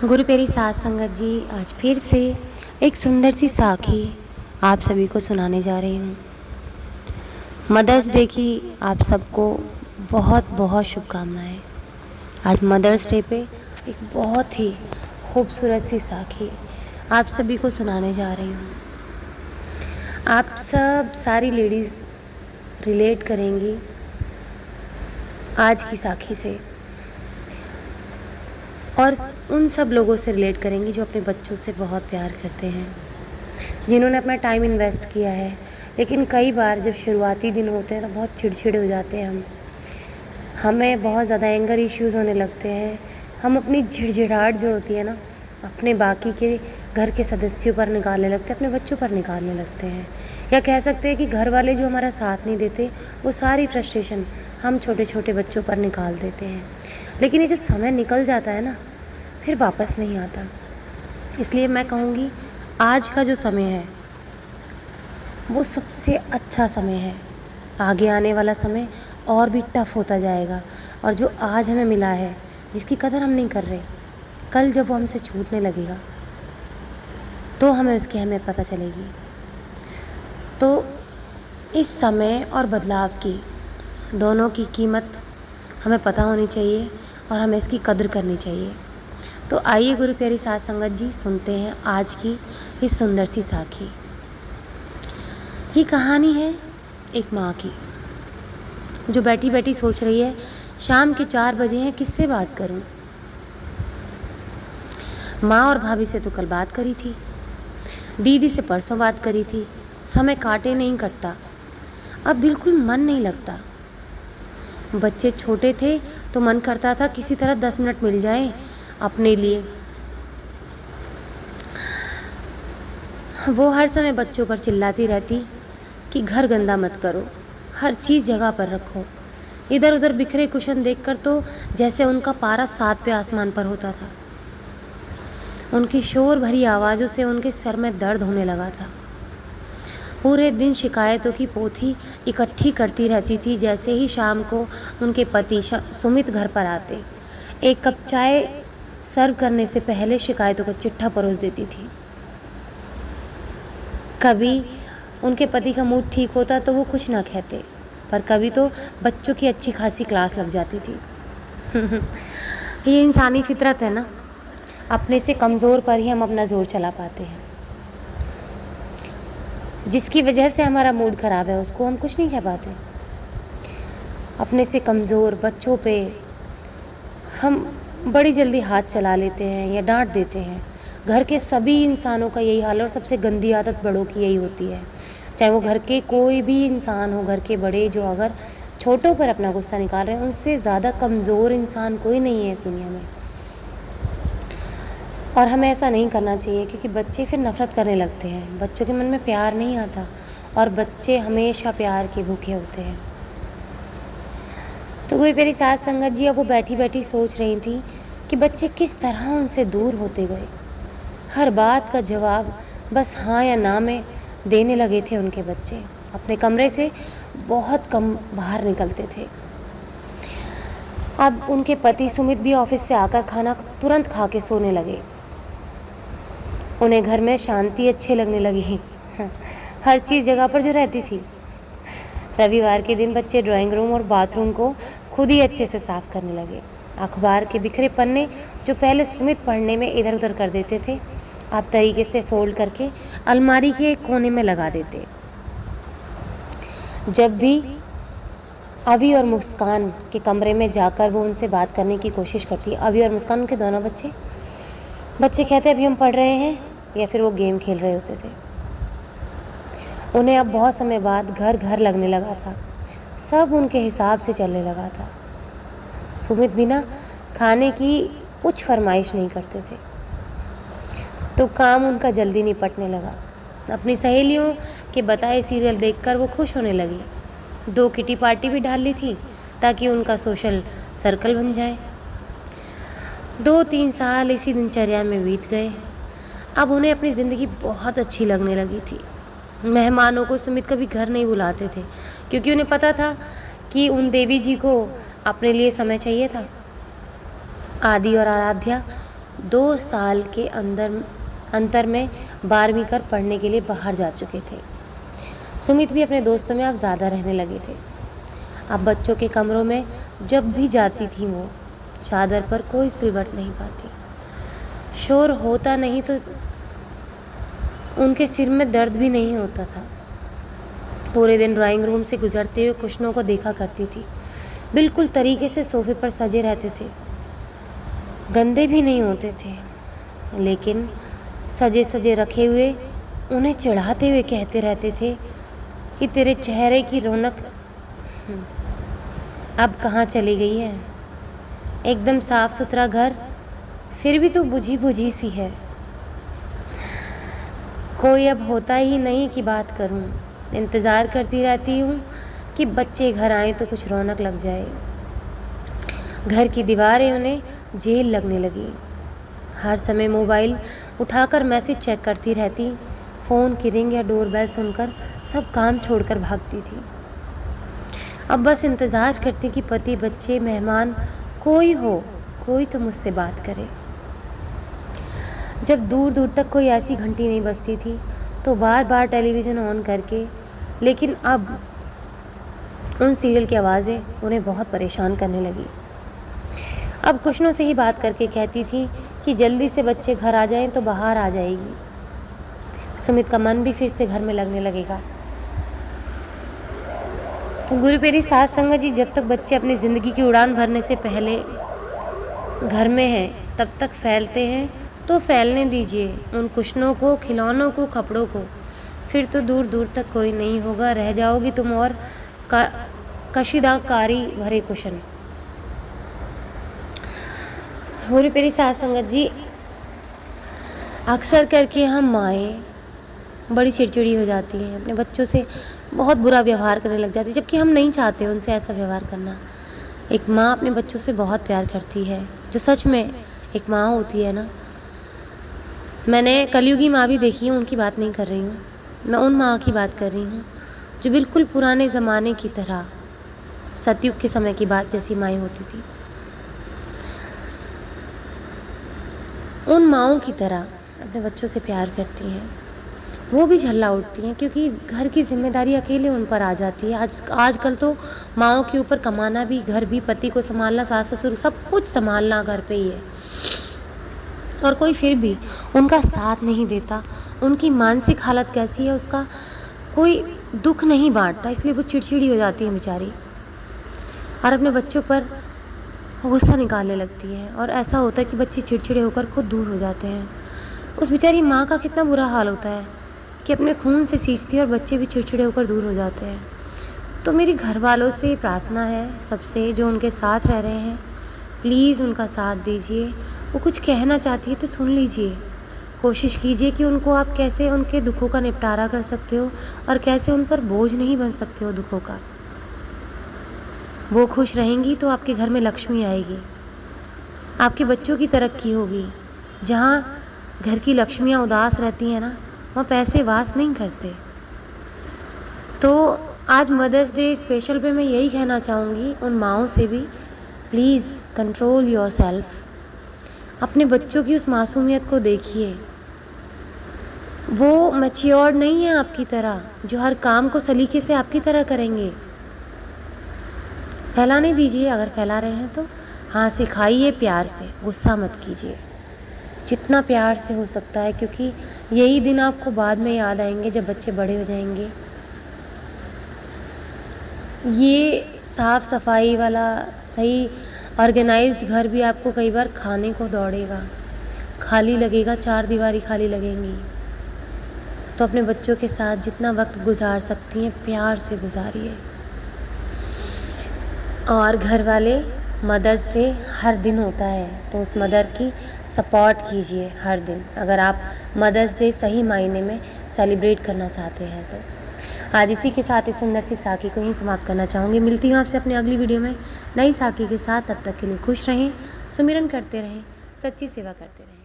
गुरु प्यारी साध संगत जी, आज फिर से एक सुंदर सी साखी आप सभी को सुनाने जा रही हूँ। मदर्स डे की आप सबको बहुत बहुत शुभकामनाएं। आज मदर्स डे पे एक बहुत ही खूबसूरत सी साखी आप सभी को सुनाने जा रही हूँ। आप सब सारी लेडीज़ रिलेट करेंगी आज की साखी से, और उन सब लोगों से रिलेट करेंगी जो अपने बच्चों से बहुत प्यार करते हैं, जिन्होंने अपना टाइम इन्वेस्ट किया है। लेकिन कई बार जब शुरुआती दिन होते हैं तो बहुत चिड़चिड़े हो जाते हैं, हमें बहुत ज़्यादा एंगर इश्यूज़ होने लगते हैं। हम अपनी झिड़झिड़ाहट जो होती है ना, अपने बाकी के घर के सदस्यों पर निकालने लगते हैं, अपने बच्चों पर निकालने लगते हैं, या कह सकते हैं कि घर वाले जो हमारा साथ नहीं देते वो सारी फ्रस्ट्रेशन हम छोटे छोटे बच्चों पर निकाल देते हैं। लेकिन ये जो समय निकल जाता है ना, फिर वापस नहीं आता। इसलिए मैं कहूँगी आज का जो समय है वो सबसे अच्छा समय है। आगे आने वाला समय और भी टफ़ होता जाएगा, और जो आज हमें मिला है जिसकी कदर हम नहीं कर रहे, कल जब वो हमसे छूटने लगेगा तो हमें उसकी अहमियत पता चलेगी। तो इस समय और बदलाव की दोनों की कीमत हमें पता होनी चाहिए और हमें इसकी कदर करनी चाहिए। तो आइए गुरु प्यारी साध संगत जी, सुनते हैं आज की इस सुंदर सी साखी। ये कहानी है एक माँ की, जो बैठी बैठी सोच रही है शाम के 4 बजे हैं, किससे बात करूं। माँ और भाभी से तो कल बात करी थी, दीदी से परसों बात करी थी। समय काटे नहीं कटता, अब बिल्कुल मन नहीं लगता। बच्चे छोटे थे तो मन करता था किसी तरह 10 मिनट मिल जाए अपने लिए। वो हर समय बच्चों पर चिल्लाती रहती कि घर गंदा मत करो, हर चीज़ जगह पर रखो। इधर उधर बिखरे कुशन देखकर तो जैसे उनका पारा 7वें आसमान पर होता था। उनकी शोर भरी आवाज़ों से उनके सर में दर्द होने लगा था। पूरे दिन शिकायतों की पोथी इकट्ठी करती रहती थी। जैसे ही शाम को उनके पति सुमित घर पर आते, एक कप चाय सर्व करने से पहले शिकायतों का चिट्ठा परोस देती थी। कभी उनके पति का मूड ठीक होता तो वो कुछ ना कहते, पर कभी तो बच्चों की अच्छी खासी क्लास लग जाती थी। ये इंसानी फितरत है ना, अपने से कमज़ोर पर ही हम अपना जोर चला पाते हैं। जिसकी वजह से हमारा मूड ख़राब है उसको हम कुछ नहीं कह पाते। अपने से कमज़ोर बच्चों पे हम बड़ी जल्दी हाथ चला लेते हैं या डांट देते हैं। घर के सभी इंसानों का यही हाल है, और सबसे गंदी आदत बड़ों की यही होती है। चाहे वो घर के कोई भी इंसान हो, घर के बड़े जो अगर छोटों पर अपना गुस्सा निकाल रहे हैं, उनसे ज़्यादा कमज़ोर इंसान कोई नहीं है इस दुनिया में। और हमें ऐसा नहीं करना चाहिए, क्योंकि बच्चे फिर नफ़रत करने लगते हैं। बच्चों के मन में प्यार नहीं आता, और बच्चे हमेशा प्यार के भूखे होते हैं। तो कोई मेरी साथ संगत जी, अब वो बैठी बैठी सोच रही थी कि बच्चे किस तरह उनसे दूर होते गए। हर बात का जवाब बस हाँ या ना में देने लगे थे उनके बच्चे। अपने कमरे से बहुत कम बाहर निकलते थे। अब उनके पति सुमित भी ऑफिस से आकर खाना तुरंत खा के सोने लगे। उन्हें घर में शांति अच्छी लगने लगी, हर चीज़ जगह पर जो रहती थी। रविवार के दिन बच्चे ड्राइंग रूम और बाथरूम को खुद ही अच्छे से साफ़ करने लगे। अखबार के बिखरे पन्ने जो पहले सुमित पढ़ने में इधर उधर कर देते थे, आप तरीके से फोल्ड करके अलमारी के एक कोने में लगा देते। जब भी अभी और मुस्कान के कमरे में जाकर वो उनसे बात करने की कोशिश करती, अभी और मुस्कान उनके दोनों बच्चे कहते अभी हम पढ़ रहे हैं, या फिर वो गेम खेल रहे होते थे। उन्हें अब बहुत समय बाद घर घर लगने लगा था, सब उनके हिसाब से चलने लगा था। सुमित बिना खाने की कुछ फरमाइश नहीं करते थे, तो काम उनका जल्दी निपटने लगा। अपनी सहेलियों के बताए सीरियल देखकर वो खुश होने लगी। 2 किटी पार्टी भी डाल ली थी ताकि उनका सोशल सर्कल बन जाए। 2-3 साल इसी दिनचर्या में बीत गए। अब उन्हें अपनी ज़िंदगी बहुत अच्छी लगने लगी थी। मेहमानों को सुमित कभी घर नहीं बुलाते थे, क्योंकि उन्हें पता था कि उन देवी जी को अपने लिए समय चाहिए था। आदि और आराध्या 2 साल के अंतर में 12वीं कर पढ़ने के लिए बाहर जा चुके थे। सुमित भी अपने दोस्तों में अब ज़्यादा रहने लगे थे। अब बच्चों के कमरों में जब भी जाती थी वो, चादर पर कोई सिलवट नहीं पाती। शोर होता नहीं तो उनके सिर में दर्द भी नहीं होता था। पूरे दिन ड्राइंग रूम से गुजरते हुए कुशनों को देखा करती थी। बिल्कुल तरीके से सोफे पर सजे रहते थे, गंदे भी नहीं होते थे, लेकिन सजे सजे रखे हुए उन्हें चिढ़ाते हुए कहते रहते थे कि तेरे चेहरे की रौनक अब कहाँ चली गई है। एकदम साफ सुथरा घर, फिर भी तू बुझी बुझी सी है। कोई अब होता ही नहीं कि बात करूं। इंतज़ार करती रहती हूँ कि बच्चे घर आएं तो कुछ रौनक लग जाए। घर की दीवारें उन्हें जेल लगने लगी। हर समय मोबाइल उठाकर मैसेज चेक करती रहती। फ़ोन की रिंग या डोरबेल सुनकर सब काम छोड़कर भागती थी। अब बस इंतज़ार करती कि पति, बच्चे, मेहमान कोई हो, कोई तो मुझसे बात करे। जब दूर दूर तक कोई ऐसी घंटी नहीं बजती थी तो बार बार टेलीविज़न ऑन करके, लेकिन अब उन सीरियल की आवाज़ें उन्हें बहुत परेशान करने लगी। अब कुशनों से ही बात करके कहती थी कि जल्दी से बच्चे घर आ जाएं तो बाहर आ जाएगी। सुमित का मन भी फिर से घर में लगने लगेगा। गुरु पेरी साध संगत जी, जब तक बच्चे अपनी ज़िंदगी की उड़ान भरने से पहले घर में हैं तब तक फैलते हैं तो फैलने दीजिए। उन कुशनों को, खिलौनों को, कपड़ों को। फिर तो दूर दूर तक कोई नहीं होगा, रह जाओगी तुम और कशीदाकारी भरे कुशन। गुरु पेरी साध संगत जी, अक्सर करके हम माएँ बड़ी चिड़चिड़ी हो जाती हैं, अपने बच्चों से बहुत बुरा व्यवहार करने लग जाती है, जबकि हम नहीं चाहते उनसे ऐसा व्यवहार करना। एक माँ अपने बच्चों से बहुत प्यार करती है, जो सच में एक माँ होती है ना। मैंने कलयुगी माँ भी देखी है, उनकी बात नहीं कर रही हूँ, मैं उन माँ की बात कर रही हूँ जो बिल्कुल पुराने ज़माने की तरह, सतयुग के समय की बात जैसी माएँ होती थी, उन माँओं की तरह अपने बच्चों से प्यार करती हैं। वो भी झल्ला उठती हैं क्योंकि घर की जिम्मेदारी अकेले उन पर आ जाती है। आजकल तो माँओं के ऊपर कमाना भी, घर भी, पति को संभालना, सास ससुर सब कुछ संभालना घर पे ही है, और कोई फिर भी उनका साथ नहीं देता। उनकी मानसिक हालत कैसी है उसका कोई दुख नहीं बांटता, इसलिए वो चिड़चिड़ी हो जाती है बेचारी और अपने बच्चों पर गुस्सा निकालने लगती है। और ऐसा होता है कि बच्चे चिड़चिड़े होकर खुद दूर हो जाते हैं। उस बेचारी माँ का कितना बुरा हाल होता है कि अपने खून से सींचती है और बच्चे भी चिड़चिड़े होकर दूर हो जाते हैं। तो मेरी घर वालों से प्रार्थना है, सबसे जो उनके साथ रह रहे हैं, प्लीज़ उनका साथ दीजिए। वो कुछ कहना चाहती है तो सुन लीजिए, कोशिश कीजिए कि उनको आप कैसे उनके दुखों का निपटारा कर सकते हो और कैसे उन पर बोझ नहीं बन सकते हो दुखों का। वो खुश रहेंगी तो आपके घर में लक्ष्मी आएगी, आपके बच्चों की तरक्की होगी। जहाँ घर की लक्ष्मियाँ उदास रहती हैं ना, वहाँ पैसे वास नहीं करते। तो आज मदर्स डे स्पेशल पे मैं यही कहना चाहूँगी उन माँओं से भी, प्लीज़ कंट्रोल योरसेल्फ। अपने बच्चों की उस मासूमियत को देखिए, वो मैच्योर नहीं है आपकी तरह, जो हर काम को सलीके से आपकी तरह करेंगे। फैलाने दीजिए, अगर फैला रहे हैं तो हाँ सिखाइए प्यार से, गुस्सा मत कीजिए, जितना प्यार से हो सकता है, क्योंकि यही दिन आपको बाद में याद आएंगे जब बच्चे बड़े हो जाएंगे। ये साफ़ सफाई वाला सही ऑर्गेनाइज्ड घर भी आपको कई बार खाने को दौड़ेगा, खाली लगेगा, चार दीवारी खाली लगेंगी। तो अपने बच्चों के साथ जितना वक्त गुजार सकती हैं प्यार से गुजारिए। और घर वाले, मदर्स डे हर दिन होता है तो उस मदर की सपोर्ट कीजिए हर दिन, अगर आप मदर्स डे सही मायने में सेलिब्रेट करना चाहते हैं तो। आज इसी के साथ इस सुंदर सी साखी को ही समाप्त करना चाहूँगी। मिलती हूँ आपसे अपनी अगली वीडियो में नई साखी के साथ। तब तक के लिए खुश रहें, सुमिरन करते रहें, सच्ची सेवा करते रहें।